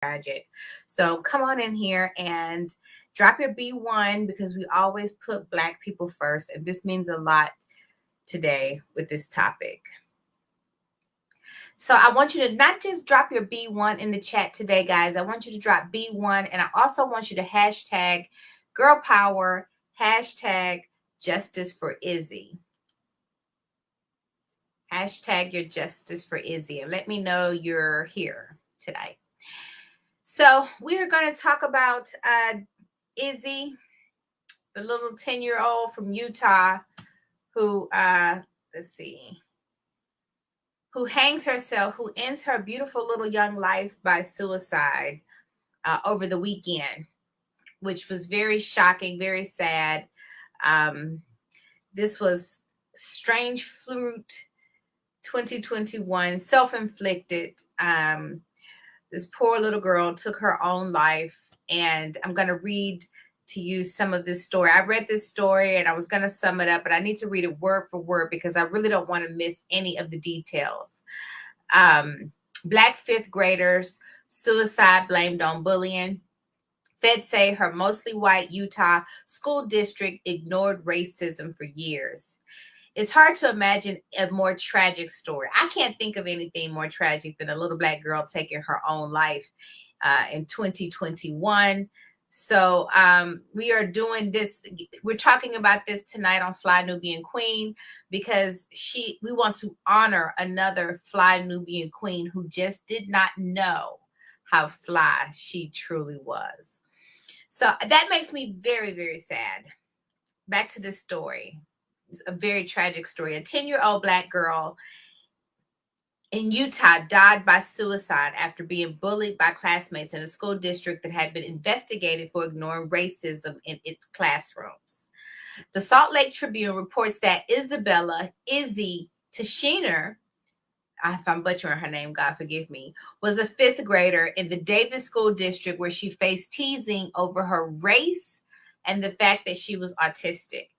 tragic. So come on in here and drop your B1 because we always put Black people first. And this means a lot today with this topic. So I want you to not just drop your B1 in the chat today, guys. I want you to drop B1. And I also want you to hashtag girl power, hashtag justice for Izzy. Hashtag your justice for Izzy. And let me know you're here tonight. So we are going to talk about Izzy, the little 10-year-old from Utah who, let's see, who hangs herself, who ends her beautiful little young life by suicide over the weekend, which was very shocking, very sad. This was Strange Fruit 2021, self-inflicted. This poor little girl took her own life, and I'm going to read to you some of this story. I read this story and I was going to sum it up, but I need to read it word for word because I really don't want to miss any of the details. Black fifth graders, suicide blamed on bullying. Feds say her mostly white Utah school district ignored racism for years. It's hard to imagine a more tragic story. I can't think of anything more tragic than a little Black girl taking her own life in 2021. So we are doing this. We're talking about this tonight on Fly Nubian Queen because we want to honor another Fly Nubian Queen who just did not know how fly she truly was. So that makes me very, very sad. Back to this story. It's a very tragic story. A 10-year-old Black girl in Utah died by suicide after being bullied by classmates in a school district that had been investigated for ignoring racism in its classrooms. The Salt Lake Tribune reports that Izzy Tashiner, if I'm butchering her name, God forgive me, was a fifth grader in the Davis School District where she faced teasing over her race and the fact that she was autistic.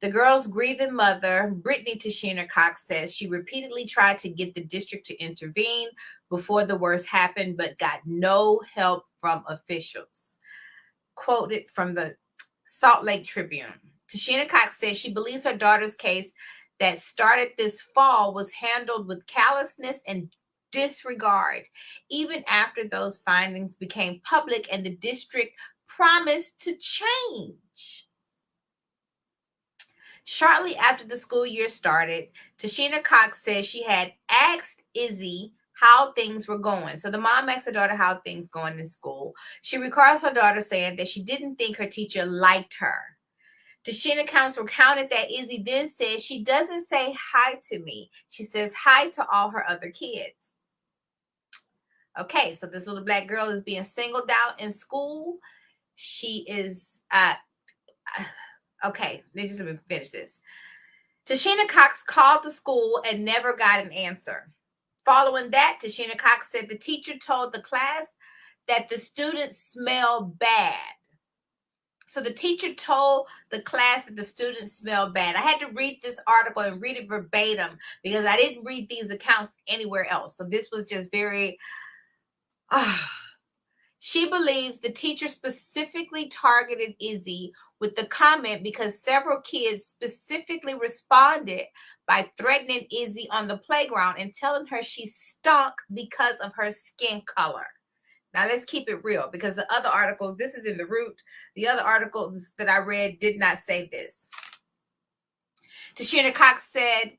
The girl's grieving mother, Brittany Tashina Cox, says she repeatedly tried to get the district to intervene before the worst happened, but got no help from officials. Quoted from the Salt Lake Tribune. Tashina Cox says she believes her daughter's case that started this fall was handled with callousness and disregard, even after those findings became public and the district promised to change. Shortly after the school year started, Tashina Cox says she had asked Izzy how things were going. So the mom asked her daughter how things going in school. She recalls her daughter saying that she didn't think her teacher liked her. Tashina Counts recounted that Izzy then said she doesn't say hi to me. She says hi to all her other kids. Okay, so this little Black girl is being singled out in school. She is okay, let me finish this. Tashina Cox called the school and never got an answer. Following that, Tashina Cox said the teacher told the class that the students smell bad. So the teacher told the class that the students smell bad. I had to read this article and read it verbatim because I didn't read these accounts anywhere else. So this was just very... She believes the teacher specifically targeted Izzy with the comment because several kids specifically responded by threatening Izzy on the playground and telling her she stunk because of her skin color. Now, let's keep it real because the other article, this is in the Root, the other articles that I read did not say this. Tashina Cox said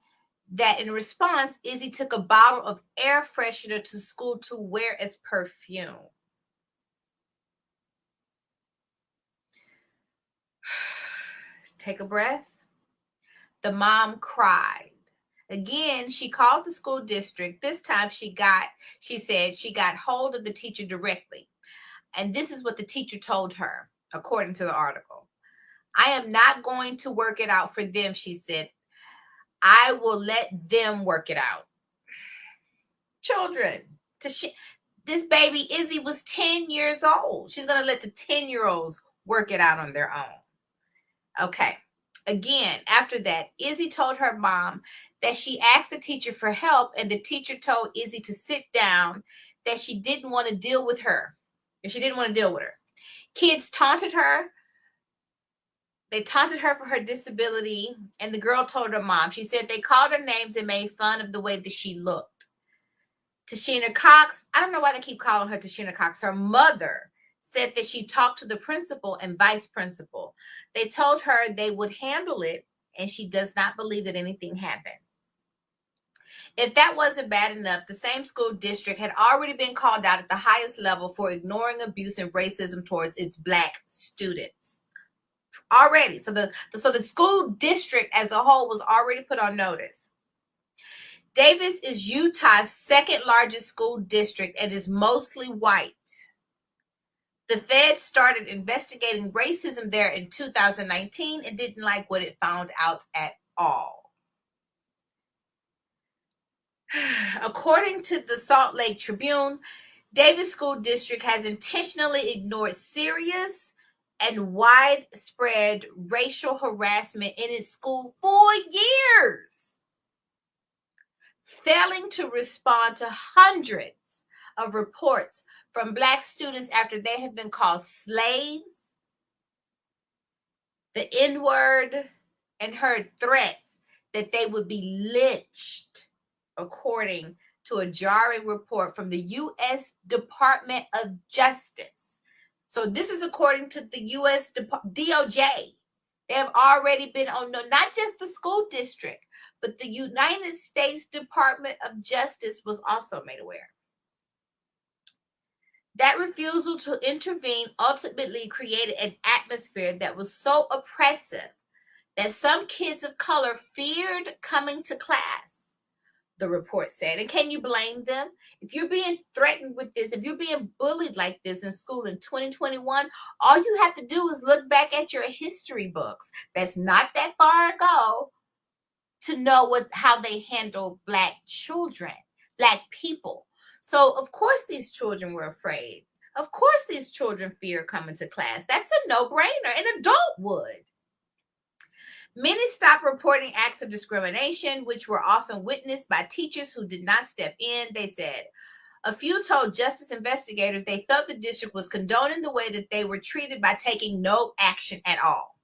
that in response, Izzy took a bottle of air freshener to school to wear as perfume. Take a breath. The mom cried. Again, she called the school district. This time she said she got hold of the teacher directly. And this is what the teacher told her, according to the article. I am not going to work it out for them, she said. I will let them work it out. Children. This baby Izzy was 10 years old. She's going to let the 10-year-olds work it out on their own. Okay. Again, after that, Izzy told her mom that she asked the teacher for help, and the teacher told Izzy to sit down, that she didn't want to deal with her. and she didn't want to deal with her. Kids taunted her. They taunted her for her disability, and the girl told her mom. She said they called her names and made fun of the way that she looked. Tashina Cox, I don't know why they keep calling her Tashina Cox. Her mother said that she talked to the principal and vice principal. They told her they would handle it, and she does not believe that anything happened. If that wasn't bad enough, the same school district had already been called out at the highest level for ignoring abuse and racism towards its Black students. Already. So the school district as a whole was already put on notice. Davis is Utah's second largest school district and is mostly white. The feds started investigating racism there in 2019 and didn't like what it found out at all. According to the Salt Lake Tribune, Davis School District has intentionally ignored serious and widespread racial harassment in its school for years, failing to respond to hundreds of reports from Black students after they have been called slaves, the N-word, and heard threats that they would be lynched, according to a jarring report from the U.S. Department of Justice. So this is according to the U.S. DOJ. They have already been on, not just the school district, but the United States Department of Justice was also made aware. That refusal to intervene ultimately created an atmosphere that was so oppressive that some kids of color feared coming to class, the report said. And can you blame them? If you're being threatened with this, if you're being bullied like this in school in 2021, all you have to do is look back at your history books. That's not that far ago, to know how they handle Black children, Black people. So of course these children were afraid. Of course these children fear coming to class. That's a no-brainer. An adult would. Many stopped reporting acts of discrimination, which were often witnessed by teachers who did not step in, they said. A few told justice investigators they felt the district was condoning the way that they were treated by taking no action at all.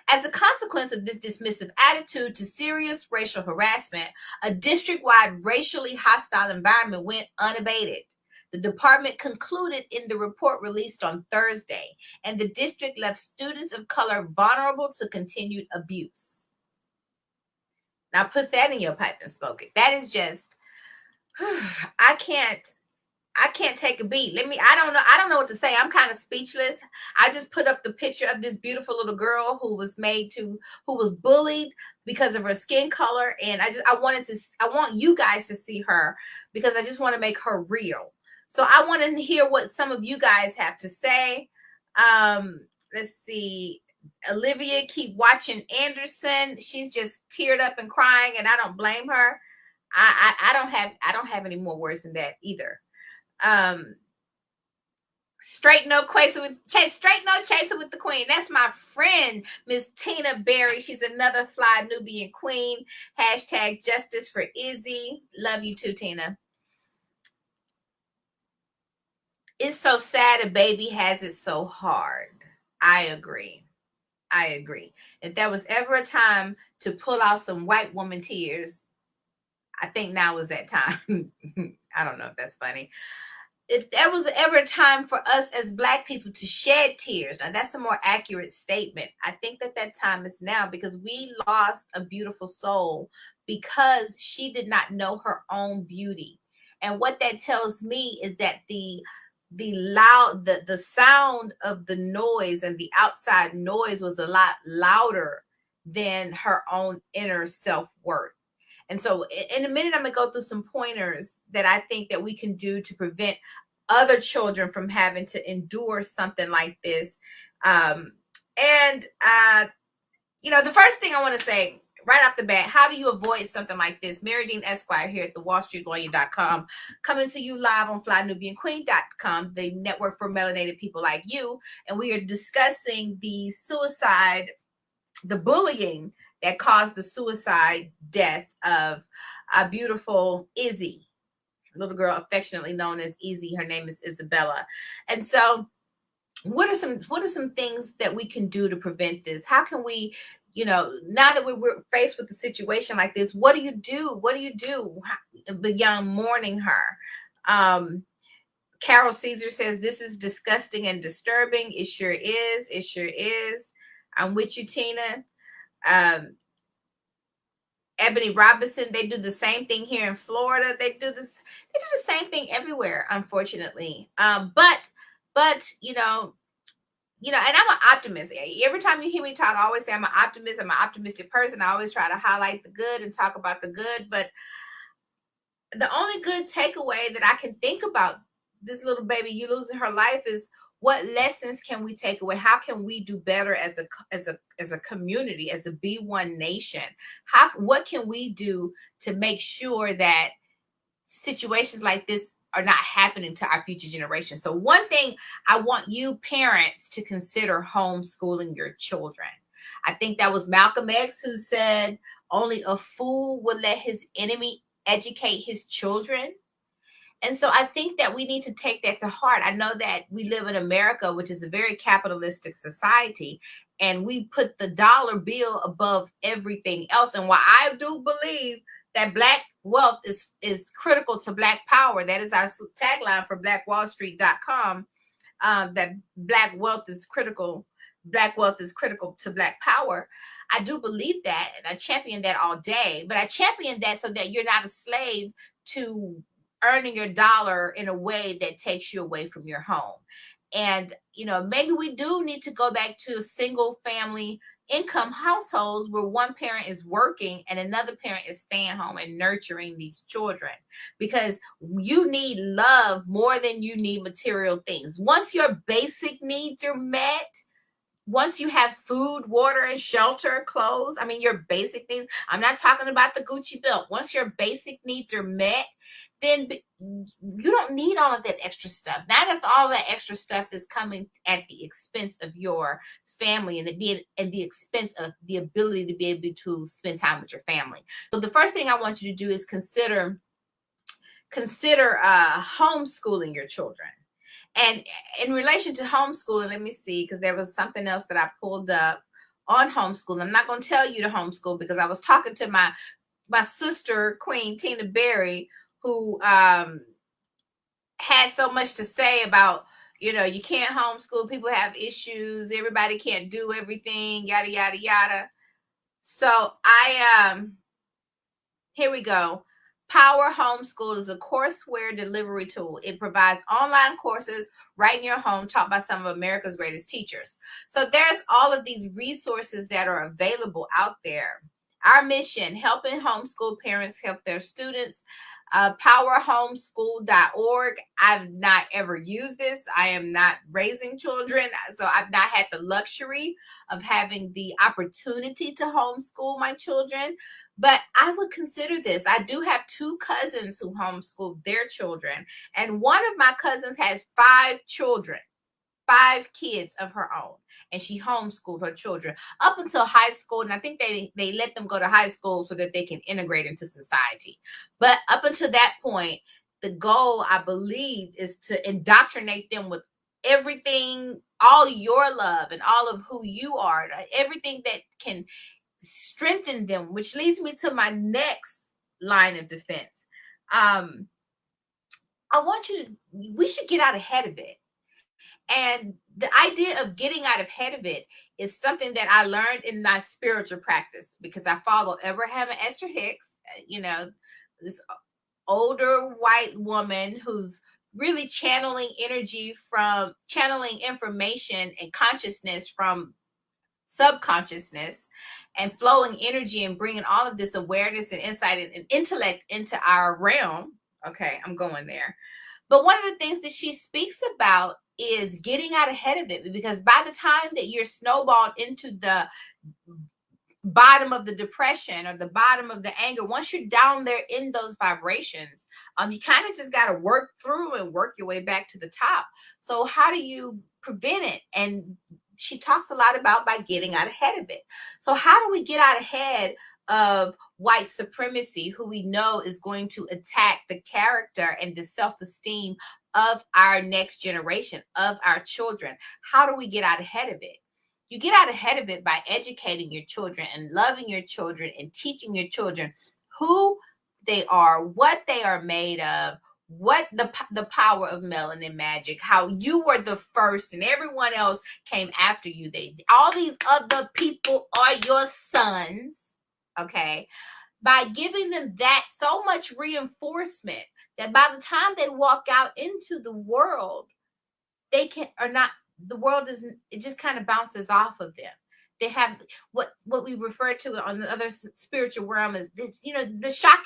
As a consequence of this dismissive attitude to serious racial harassment, a district-wide racially hostile environment went unabated. The department concluded in the report released on Thursday, and the district left students of color vulnerable to continued abuse. Now put that in your pipe and smoke it. That is just, I can't take a beat. I don't know what to say. I'm kind of speechless. I just put up the picture of this beautiful little girl who was bullied because of her skin color. And I want you guys to see her because I just want to make her real. So I want to hear what some of you guys have to say. Let's see. Olivia, keep watching Anderson. She's just teared up and crying, and I don't blame her. I don't have any more words than that either. Straight no chaser with the queen. That's my friend, Miss Tina Berry. She's another fly Nubian queen. Hashtag justice for Izzy. Love you too, Tina. It's so sad a baby has it so hard. I agree. If there was ever a time to pull out some white woman tears, I think now is that time. I don't know if that's funny. If there was ever a time for us as Black people to shed tears, now that's a more accurate statement. I think that time is now, because we lost a beautiful soul because she did not know her own beauty. And what that tells me is that the sound of the noise and the outside noise was a lot louder than her own inner self-worth. And so in a minute, I'm going to go through some pointers that I think that we can do to prevent other children from having to endure something like this. The first thing I want to say right off the bat, how do you avoid something like this? Mary Dean Esquire here at the WallStreetLawyer.com, coming to you live on FlyNubianQueen.com, the network for melanated people like you. And we are discussing the bullying that caused the suicide death of a beautiful Izzy. little girl affectionately known as Izzy. Her name is Isabella. And so what are some things that we can do to prevent this? How can we, now that we're faced with a situation like this, what do you do? What do you do beyond mourning her? Carol Caesar says, this is disgusting and disturbing. It sure is. It sure is. I'm with you, Tina. Ebony Robinson, they do the same thing here in Florida. They do the same thing everywhere, unfortunately. But and I'm an optimist. Every time you hear me talk, I always say I'm an optimist. I'm an optimistic person. I always try to highlight the good and talk about the good. But the only good takeaway that I can think about this little baby, you losing her life, is what lessons can we take away? How can we do better as a community, as a B1 nation? What can we do to make sure that situations like this are not happening to our future generations? So one thing, I want you parents to consider homeschooling your children. I think that was Malcolm X who said, only a fool would let his enemy educate his children. And so I think that we need to take that to heart. I know that we live in America, which is a very capitalistic society, and we put the dollar bill above everything else. And while I do believe that Black wealth is critical to Black power, that is our tagline for blackwallstreet.com, that Black wealth is critical. Black wealth is critical to Black power. I do believe that, and I champion that all day. But I champion that so that you're not a slave to earning your dollar in a way that takes you away from your home. And, maybe we do need to go back to single family income households where one parent is working and another parent is staying home and nurturing these children, because you need love more than you need material things. Once your basic needs are met, once you have food, water, and shelter, clothes, your basic things, I'm not talking about the Gucci belt. Once your basic needs are met, then you don't need all of that extra stuff. Now that all that extra stuff is coming at the expense of your family and at the expense of the ability to be able to spend time with your family. So the first thing I want you to do is consider homeschooling your children. And in relation to homeschooling, let me see, because there was something else that I pulled up on homeschooling. I'm not going to tell you to homeschool because I was talking to my sister, Queen Tina Berry, who had so much to say about, you can't homeschool. People have issues. Everybody can't do everything, yada, yada, yada. So here we go. Power Homeschool is a courseware delivery tool. It provides online courses right in your home taught by some of America's greatest teachers. So there's all of these resources that are available out there. Our mission, helping homeschool parents help their students. Powerhomeschool.org. I've not ever used this. I am not raising children, so I've not had the luxury of having the opportunity to homeschool my children. But I would consider this. I do have 2 cousins who homeschool their children. And one of my cousins has 5 children, 5 kids of her own. And she homeschooled her children up until high school. And I think they let them go to high school so that they can integrate into society. But up until that point, the goal, I believe, is to indoctrinate them with everything, all your love and all of who you are, everything that can strengthen them, which leads me to my next line of defense. We should get out ahead of it. And the idea of getting out ahead of it is something that I learned in my spiritual practice, because I follow Abraham and Esther Hicks, this older white woman who's really channeling information and consciousness from subconsciousness, and flowing energy and bringing all of this awareness and insight and intellect into our realm. Okay, I'm going there. But one of the things that she speaks about is getting out ahead of it, because by the time that you're snowballed into the bottom of the depression or the bottom of the anger, once you're down there in those vibrations, you kind of just got to work through and work your way back to the top. So how do you prevent it? And she talks a lot about by getting out ahead of it. So how do we get out ahead of white supremacy, who we know is going to attack the character and the self-esteem of our next generation, of our children. How do we get out ahead of it? You get out ahead of it by educating your children and loving your children and teaching your children who they are, what they are made of, what the power of melanin magic, how you were the first and everyone else came after you. All these other people are your sons, okay? By giving them that so much reinforcement that by the time they walk out into the world, they can or not, the world isn't, it just kind of bounces off of them. They have what we refer to on the other spiritual realm as this, the shock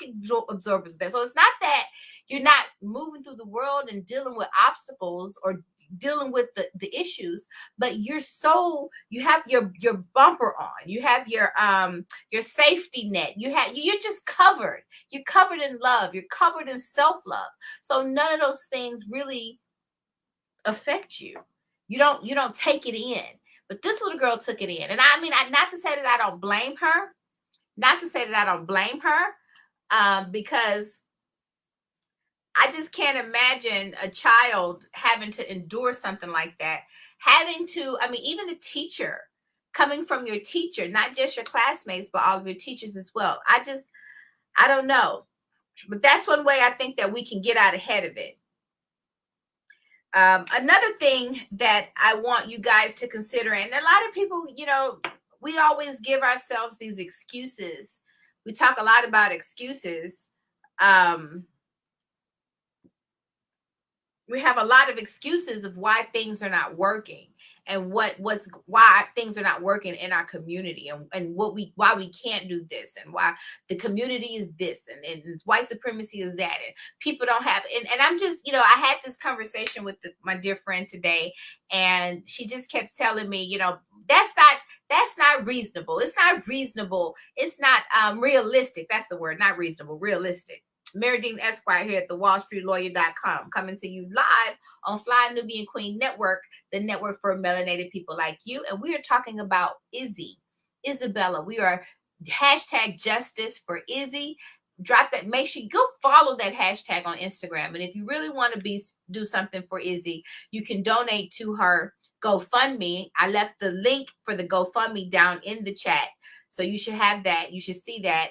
absorbers there. So it's not that you're not moving through the world and dealing with obstacles or dealing with the issues, but you have your bumper on, you have your safety net, you're just covered. You're covered in love, you're covered in self-love. So none of those things really affect you. You don't take it in. But this little girl took it in. And I mean, not to say that I don't blame her. Because I just can't imagine a child having to endure something like that. Even the teacher, coming from your teacher, not just your classmates, but all of your teachers as well. I don't know. But that's one way I think that we can get out ahead of it. Another thing that I want you guys to consider, and a lot of people, we always give ourselves these excuses. We talk a lot about excuses. We have a lot of excuses of why things are not working and why things are not working in our community and why we can't do this and why the community is this and white supremacy is that and people don't have and I'm just, I had this conversation with my dear friend today, and she just kept telling me, that's not reasonable. It's not reasonable. It's not realistic. That's the word, not reasonable, realistic. Meredine Esquire here at the WallStreetLawyer.com, coming to you live on Fly Nubian Queen Network, the network for melanated people like you. And we are talking about Izzy, Isabella. We are #justice for Izzy. Drop that. Make sure you go follow that hashtag on Instagram. And if you really want to do something for Izzy, you can donate to her GoFundMe. I left the link for the GoFundMe down in the chat. So you should have that. You should see that.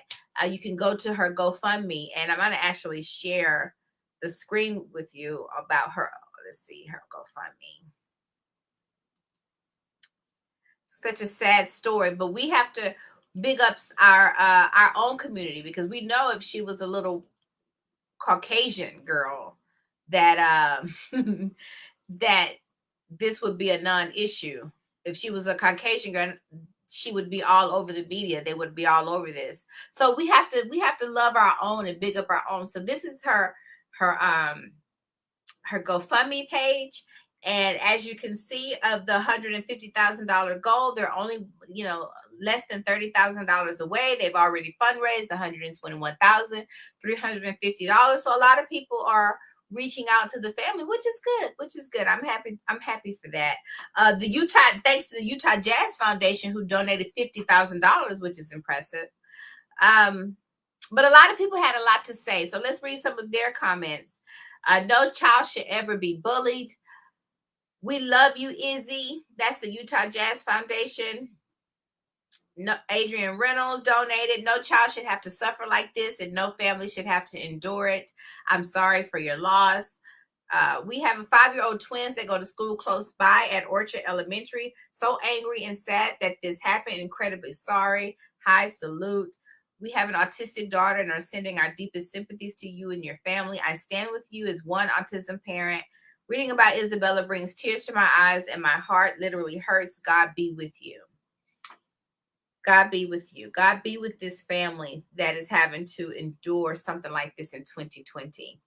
You can go to her GoFundMe, and I'm going to actually share the screen with you about her. Let's see, her GoFundMe. Such a sad story, but we have to big up our own community, because we know if she was a little Caucasian girl that that this would be a non-issue. If she was a Caucasian girl, she would be all over the media. They would be all over this. So we have to love our own and big up our own. So this is her GoFundMe page. And as you can see, of the $150,000 goal, they're only, less than $30,000 away. They've already fundraised $121,350. So a lot of people are reaching out to the family, which is good. I'm happy for that. Thanks to the Utah Jazz Foundation, who donated $50,000, which is impressive. But a lot of people had a lot to say. So let's read some of their comments. No child should ever be bullied. We love you, Izzy. That's the Utah Jazz Foundation. No, Adrian Reynolds donated. No child should have to suffer like this, and no family should have to endure it. I'm sorry for your loss. We have a 5-year-old twins that go to school close by at Orchard Elementary. So angry and sad that this happened. Incredibly sorry. Hi, salute. We have an autistic daughter and are sending our deepest sympathies to you and your family. I stand with you as one autism parent. Reading about Isabella brings tears to my eyes and my heart literally hurts. God be with you. God be with you. God be with this family that is having to endure something like this in 2020.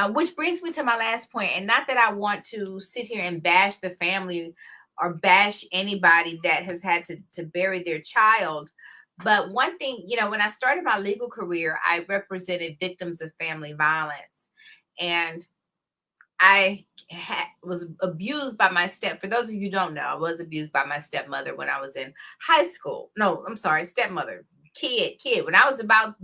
Which brings me to my last point. And not that I want to sit here and bash the family or bash anybody that has had to bury their child. But one thing, when I started my legal career, I represented victims of family violence. And I was abused by my for those of you who don't know, I was abused by my stepmother when I was in high school. No, I'm sorry, stepmother. kid. When I was about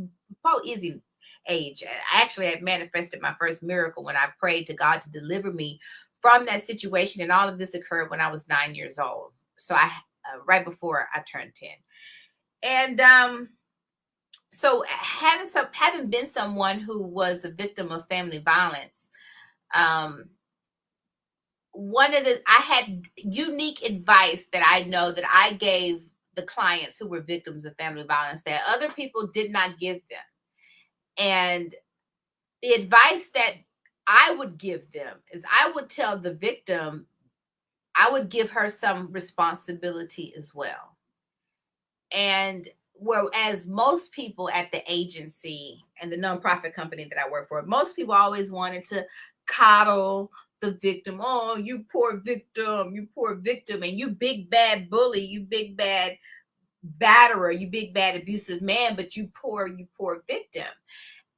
probably Izzy age, I actually had manifested my first miracle when I prayed to God to deliver me from that situation. And all of this occurred when I was 9 years old. So right before I turned 10. And so having been someone who was a victim of family violence, um, I had unique advice that I know that I gave the clients who were victims of family violence that other people did not give them. And the advice that I would give them is I would tell the victim, I would give her some responsibility as well. And whereas most people at the agency and the nonprofit company that I work for, most people always wanted to coddle the victim. Oh, you poor victim, you poor victim, and you big bad bully, you big bad batterer, you big bad abusive man, but you poor victim.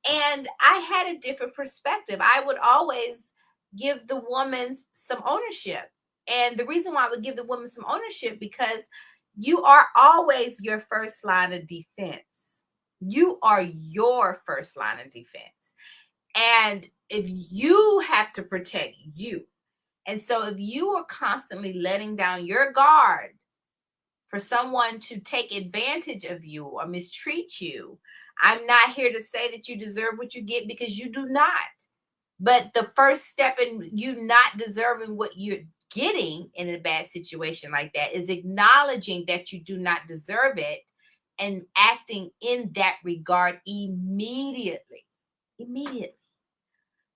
And I had a different perspective. I would always give the woman some ownership. And the reason why I would give the woman some ownership, because you are always your first line of defense. You are your first line of defense. And if you have to protect you, and so if you are constantly letting down your guard for someone to take advantage of you or mistreat you, I'm not here to say that you deserve what you get, because you do not. But the first step in you not deserving what you're getting in a bad situation like that is acknowledging that you do not deserve it and acting in that regard immediately. Immediately.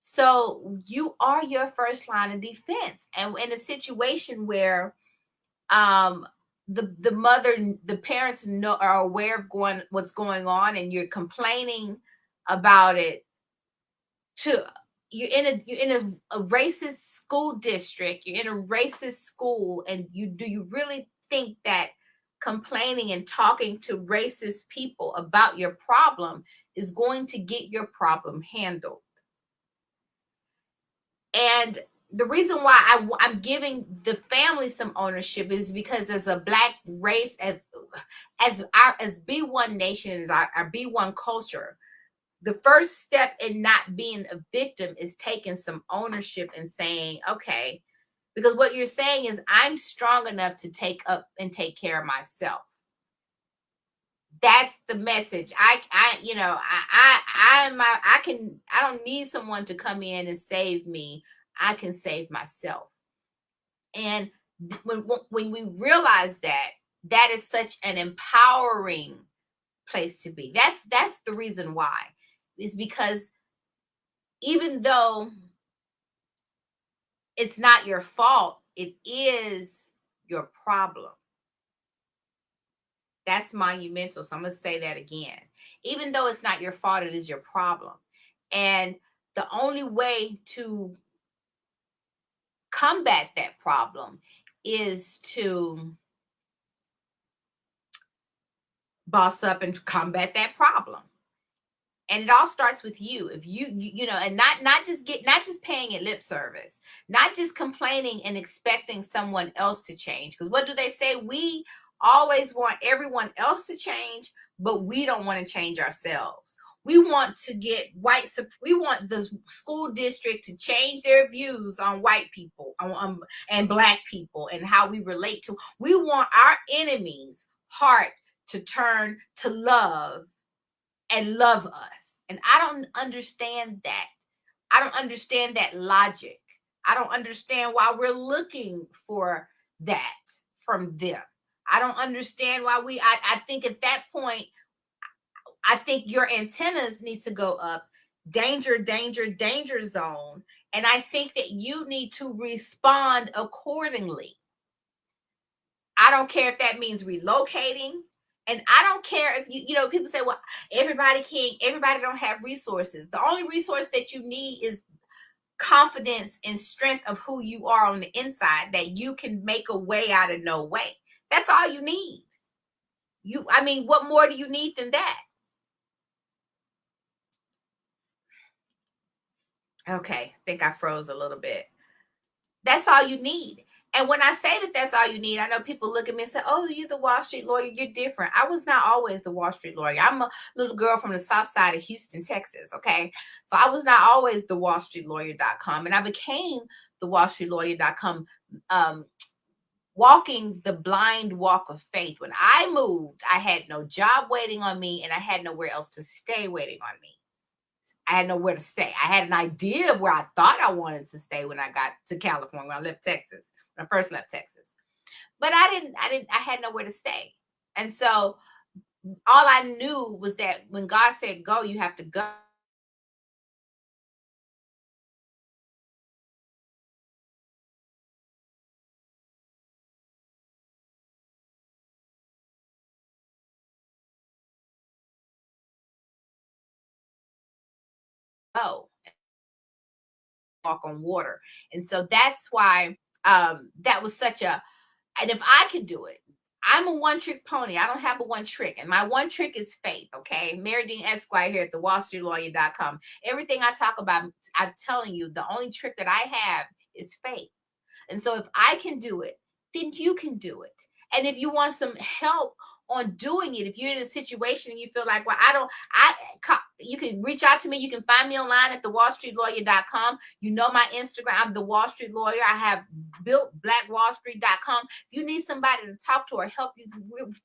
So you are your first line of defense. And in a situation where the parents are aware of what's going on, and you're complaining about it to you're in a racist school district, you're in a racist school, and you really think that complaining and talking to racist people about your problem is going to get your problem handled? And the reason why I'm giving the family some ownership is because as a Black race, as B1 nation, as our B1 culture, the first step in not being a victim is taking some ownership and saying, okay, because what you're saying is I'm strong enough to take up and take care of myself. That's the message. I don't need someone to come in and save me. I can save myself. And when we realize that, that is such an empowering place to be. That's the reason why. Is because even though it's not your fault, it is your problem. That's monumental. So I'm going to say that again. Even though it's not your fault, it is your problem. And the only way to combat that problem is to boss up and combat that problem. And it all starts with you. If you know, and not just paying it lip service, not just complaining and expecting someone else to change. Because what do they say? We always want everyone else to change, but we don't want to change ourselves. We want to get we want the school district to change their views on white people and Black people and how we relate to. We want our enemies' heart to turn to love and love us. And I don't understand that. I don't understand that logic. I don't understand why we're looking for that from them. I don't understand why I think at that point, I think your antennas need to go up. Danger, danger, danger zone. And I think that you need to respond accordingly. I don't care if that means relocating. And I don't care if people say, well, everybody don't have resources. The only resource that you need is confidence and strength of who you are on the inside, that you can make a way out of no way. That's all you need. What more do you need than that? Okay, I think I froze a little bit. That's all you need. And when I say that that's all you need, I know people look at me and say, "Oh, you're the Wall Street lawyer. You're different." I was not always the Wall Street lawyer. I'm a little girl from the south side of Houston, Texas. Okay. So I was not always the wallstreetlawyer.com. And I became the wallstreetlawyer.com, um, walking the blind walk of faith. When I moved, I had no job waiting on me, and I had nowhere else to stay waiting on me. I had nowhere to stay. I had an idea of where I thought I wanted to stay when I got to California, when I left Texas, when I first left Texas. But I had nowhere to stay. And so all I knew was that when God said go, you have to go. Walk on water. And so that's why that was such a, and if I could do it, I'm a one trick pony. I don't have a one trick. And my one trick is faith. Okay. Mary Dean Esquire here at the wallstreetlawyer.com. Everything I talk about, I'm telling you, the only trick that I have is faith. And so if I can do it, then you can do it. And if you want some help on doing it, if you're in a situation and you feel like, well, you can reach out to me. You can find me online at thewallstreetlawyer.com. You know my Instagram, I'm the Wall Street Lawyer. I have built blackwallstreet.com. If you need somebody to talk to or help you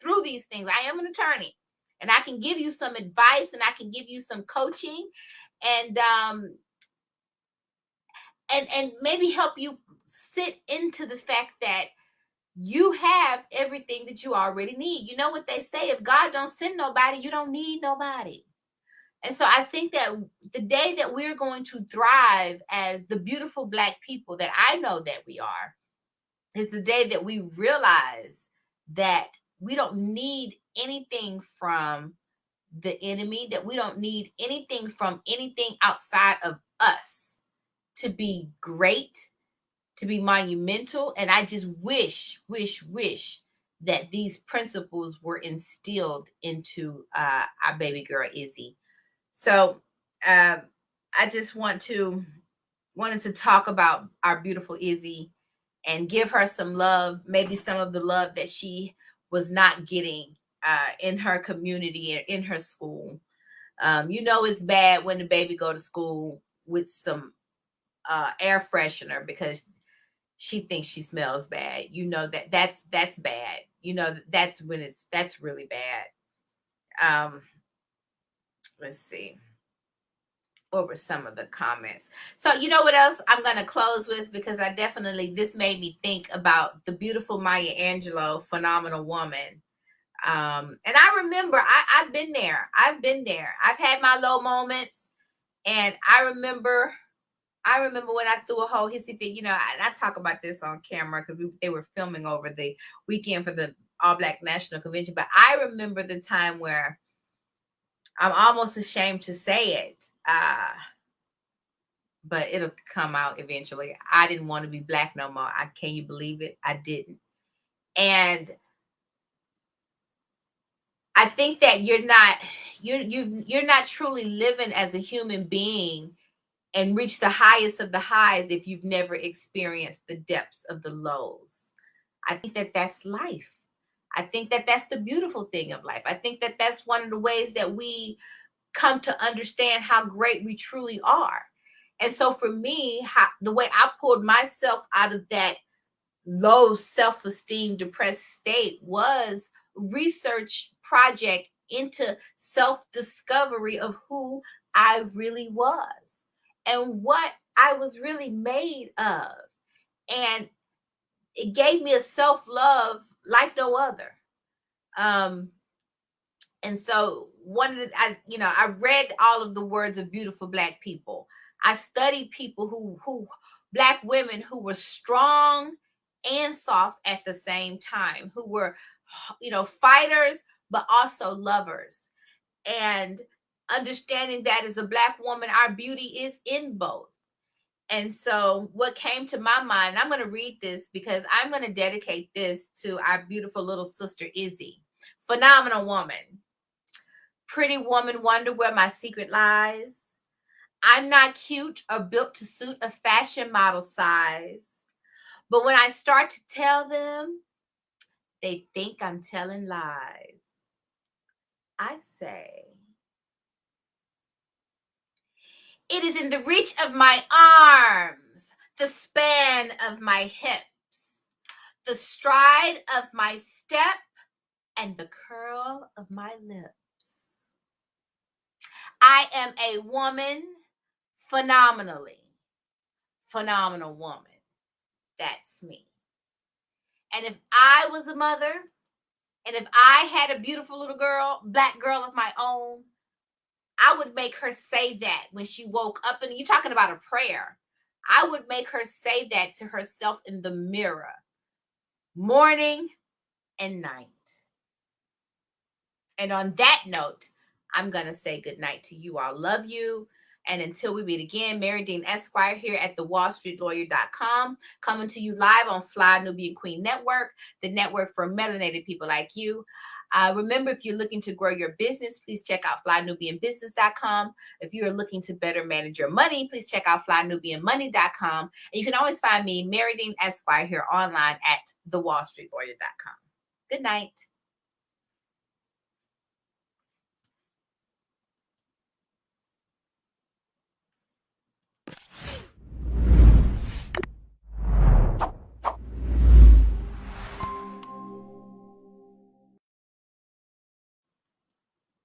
through these things, I am an attorney. And I can give you some advice, and I can give you some coaching, and and maybe help you sit into the fact that you have everything that you already need. You know what they say, if God don't send nobody, you don't need nobody. And so I think that the day that we're going to thrive as the beautiful Black people that I know that we are, is the day that we realize that we don't need anything from the enemy, that we don't need anything from anything outside of us to be great, to be monumental. And I just wish that these principles were instilled into our baby girl Izzy. So I just wanted to talk about our beautiful Izzy and give her some love, maybe some of the love that she was not getting in her community and in her school. You know, it's bad when the baby go to school with some air freshener because she thinks she smells bad. You know that's bad. You know that's when that's really bad. Let's see. What were some of the comments? So you know what else I'm going to close with, because I definitely, this made me think about the beautiful Maya Angelou, Phenomenal Woman. And I remember I've been there. I've had my low moments, and I remember when I threw a whole hissy fit, and I talk about this on camera because they were filming over the weekend for the All Black National Convention. But I remember the time where I'm almost ashamed to say it, but it'll come out eventually. I didn't want to be Black no more. Can you believe it? I didn't. And I think that you're not truly living as a human being and reach the highest of the highs if you've never experienced the depths of the lows. I think that that's life. I think that that's the beautiful thing of life. I think that that's one of the ways that we come to understand how great we truly are. And so for me, the way I pulled myself out of that low self-esteem, depressed state was research project into self-discovery of who I really was and what I was really made of. And it gave me a self-love like no other. And so I read all of the words of beautiful Black people. I studied people who Black women who were strong and soft at the same time, who were, fighters, but also lovers. And understanding that as a Black woman, our beauty is in both. And so what came to my mind, I'm going to read this because I'm going to dedicate this to our beautiful little sister, Izzy. Phenomenal woman. Pretty woman, wonder where my secret lies. I'm not cute or built to suit a fashion model size, But when I start to tell them, they think I'm telling lies. I say, it is in the reach of my arms, the span of my hips, the stride of my step, and the curl of my lips. I am a woman, phenomenal woman. That's me. And if I was a mother, and if I had a beautiful little girl, black girl of my own, I would make her say that when she woke up. And you're talking about a prayer. I would make her say that to herself in the mirror, morning and night. And on that note, I'm going to say good night to you all. Love you. And until we meet again, Mary Dean Esquire here at thewallstreetlawyer.com, coming to you live on Fly Nubian Queen Network, the network for melanated people like you. Remember, if you're looking to grow your business, please check out flynubianbusiness.com. If you're looking to better manage your money, please check out flynubianmoney.com. And you can always find me, Mary Dean Esquire, here online at thewallstreetlawyer.com. Good night.